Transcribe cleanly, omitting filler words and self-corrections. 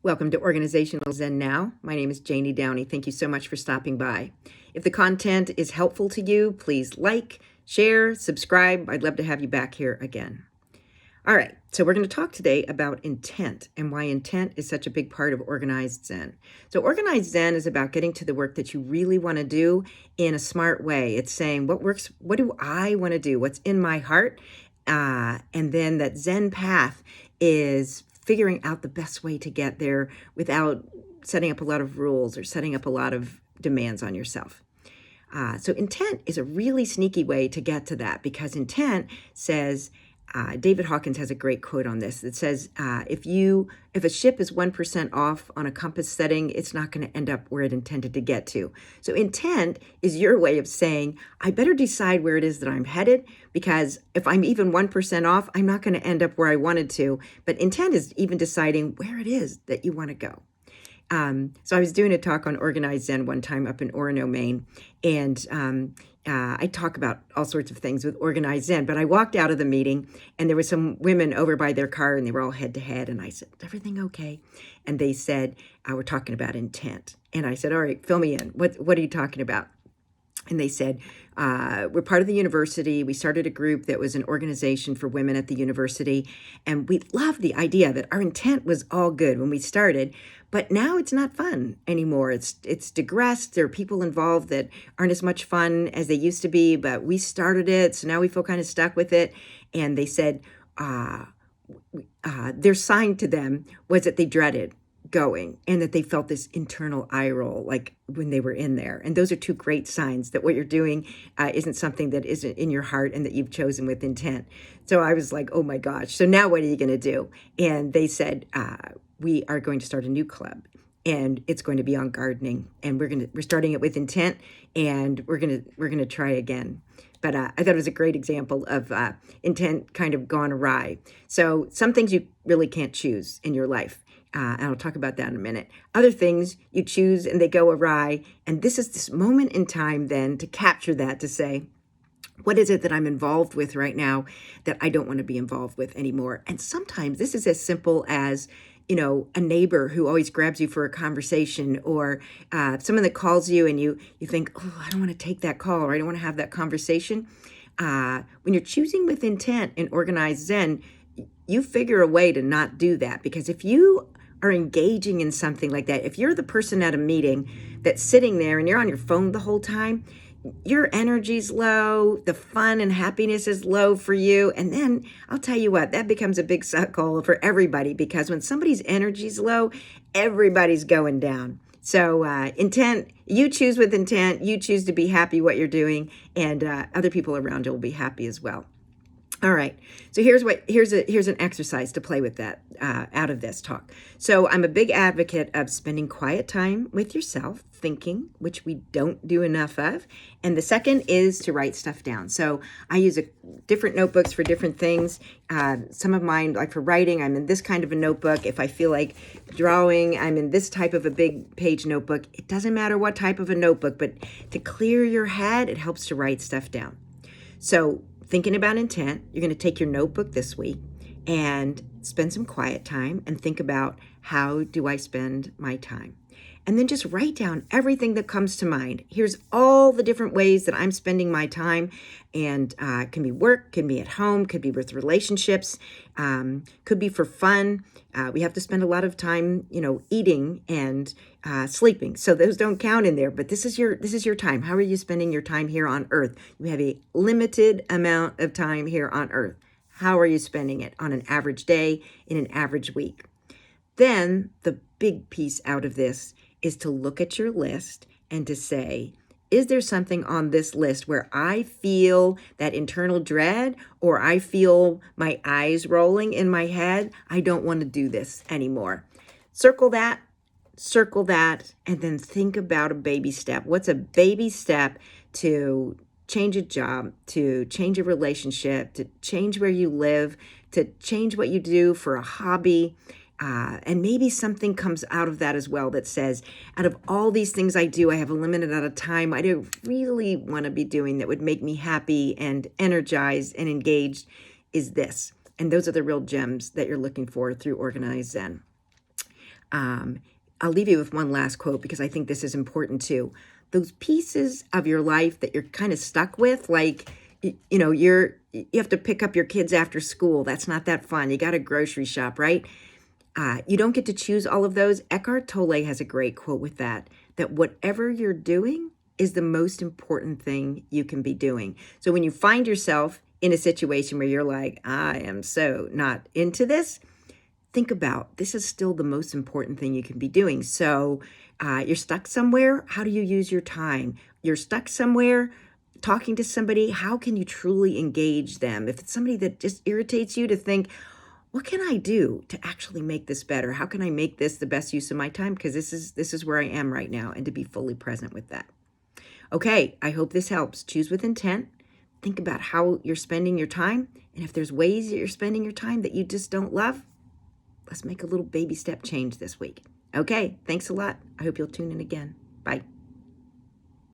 Welcome to Organizational Zen Now. My name is Janie Downey. Thank you so much for stopping by. If the content is helpful to you, please like, share, subscribe. I'd love to have you back here again. All right, so we're going to talk today about intent and why intent is such a big part of Organized Zen. So Organized Zen is about getting to the work that you really want to do in a smart way. It's saying what works, what do I want to do, what's in my heart, and then that Zen path is figuring out the best way to get there without setting up a lot of rules or setting up a lot of demands on yourself. So intent is a really sneaky way to get to that, because intent says, David Hawkins has a great quote on this. It says, if a ship is 1% off on a compass setting, it's not going to end up where it intended to get to. So intent is your way of saying, I better decide where it is that I'm headed, because if I'm even 1% off, I'm not going to end up where I wanted to. But intent is even deciding where it is that you want to go. So I was doing a talk on Organized Zen one time up in Orono, Maine, and I talk about all sorts of things with Organized Zen, but I walked out of the meeting and there were some women over by their car and they were all head to head. And I said, is everything okay? And they said, we're talking about intent. And I said, all right, fill me in. What are you talking about? And they said, we're part of the university. We started a group that was an organization for women at the university. And we loved the idea that our intent was all good when we started, but now it's not fun anymore. It's digressed. There are people involved that aren't as much fun as they used to be, but we started it. So now we feel kind of stuck with it. And they said, their sign to them was that they dreaded going and that they felt this internal eye roll like when they were in there. And those are two great signs that what you're doing isn't something that isn't in your heart and that you've chosen with intent. So I was like, oh my gosh, so now what are you going to do? And they said, we are going to start a new club and it's going to be on gardening, and we're starting it with intent, and we're going to try again. But I thought it was a great example of intent kind of gone awry. So some things you really can't choose in your life. And I'll talk about that in a minute. Other things you choose and they go awry. And this is this moment in time then to capture that, to say, what is it that I'm involved with right now that I don't want to be involved with anymore? And sometimes this is as simple as, a neighbor who always grabs you for a conversation, or someone that calls you and you think, oh, I don't want to take that call, or I don't want to have that conversation. When you're choosing with intent in Organized Zen, you figure a way to not do that, because if you are engaging in something like that, if you're the person at a meeting that's sitting there and you're on your phone the whole time, your energy's low, the fun and happiness is low for you. And then I'll tell you what, that becomes a big suck-hole for everybody, because when somebody's energy's low, everybody's going down. So intent, you choose with intent, you choose to be happy what you're doing, and other people around you will be happy as well. All right, so here's an exercise to play with that out of this talk. So I'm a big advocate of spending quiet time with yourself, thinking, which we don't do enough of. And the second is to write stuff down. So I use different notebooks for different things. Some of mine, like for writing, I'm in this kind of a notebook. If I feel like drawing, I'm in this type of a big page notebook. It doesn't matter what type of a notebook, but to clear your head, it helps to write stuff down. So thinking about intent, you're going to take your notebook this week and spend some quiet time and think about, how do I spend my time? And then just write down everything that comes to mind. Here's all the different ways that I'm spending my time. And it can be work, can be at home, could be with relationships, could be for fun. We have to spend a lot of time, eating and sleeping. So those don't count in there, but this is your time. How are you spending your time here on earth? You have a limited amount of time here on earth. How are you spending it on an average day, in an average week? Then the big piece out of this is to look at your list and to say, is there something on this list where I feel that internal dread, or I feel my eyes rolling in my head? I don't want to do this anymore. Circle that, and then think about a baby step. What's a baby step to change a job, to change a relationship, to change where you live, to change what you do for a hobby? And maybe something comes out of that as well that says, out of all these things I do, I have a limited amount of time I do really want to be doing that would make me happy and energized and engaged is this. And those are the real gems that you're looking for through Organized Zen. I'll leave you with one last quote because I think this is important too. Those pieces of your life that you're kind of stuck with, like, you have to pick up your kids after school. That's not that fun. You got to grocery shop, right? You don't get to choose all of those. Eckhart Tolle has a great quote with that whatever you're doing is the most important thing you can be doing. So when you find yourself in a situation where you're like, I am so not into this, think about this is still the most important thing you can be doing. So you're stuck somewhere. How do you use your time? You're stuck somewhere talking to somebody. How can you truly engage them? If it's somebody that just irritates you, to think, what can I do to actually make this better? How can I make this the best use of my time? Because this is where I am right now, and to be fully present with that. Okay, I hope this helps. Choose with intent. Think about how you're spending your time. And if there's ways that you're spending your time that you just don't love, let's make a little baby step change this week. Okay, thanks a lot. I hope you'll tune in again. Bye.